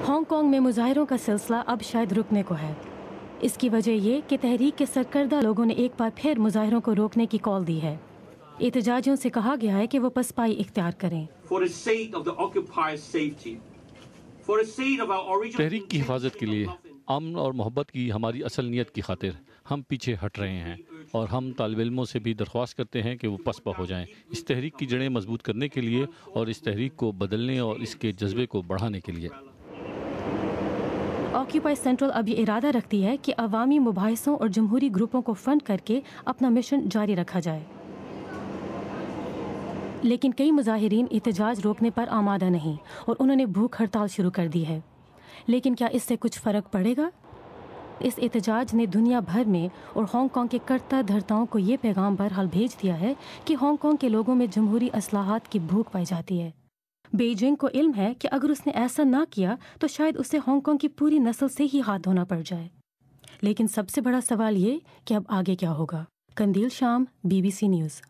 Hong Kong میں مظاہروں کا سلسلہ اب شاید رکنے کو ہے. اس کی وجہ یہ کہ تحریک کے سرکردہ لوگوں نے ایک بار پھر مظاہروں کو روکنے کی کال دی ہے. احتجاجیوں سے کہا گیا ہے کہ وہ پسپائی اختیار کریں. تحریک کی حفاظت کے لیے، امن اور محبت کی ہماری اصل نیت کی خاطر ہم پیچھے ہٹ رہے ہیں، اور ہم طالب علموں سے بھی درخواست کرتے ہیں کہ وہ پسپا ہو جائیں، اس تحریک کی جڑیں مضبوط کرنے کے لیے اور اس تحریک کو بدلنے اور اس کے جذبے کو بڑھانے کے لیے. آکیوپائی سینٹرل اب یہ ارادہ رکھتی ہے کہ عوامی مباحثوں اور جمہوری گروپوں کو فنڈ کر کے اپنا مشن جاری رکھا جائے. لیکن کئی مظاہرین احتجاج روکنے پر آمادہ نہیں اور انہوں نے بھوک ہڑتال شروع کر دی ہے. لیکن کیا اس سے کچھ فرق پڑے گا؟ اس احتجاج نے دنیا بھر میں اور ہانگ کانگ کے کرتا دھرتاؤں کو یہ پیغام بہرحال بھیج دیا ہے کہ ہانگ کانگ کے لوگوں میں جمہوری اصلاحات کی بھوک پائی جاتی ہے. بیجنگ کو علم ہے کہ اگر اس نے ایسا نہ کیا تو شاید اسے ہانگ کانگ کی پوری نسل سے ہی ہاتھ دھونا پڑ جائے. لیکن سب سے بڑا سوال یہ کہ اب آگے کیا ہوگا. قندیل شام، BBC نیوز.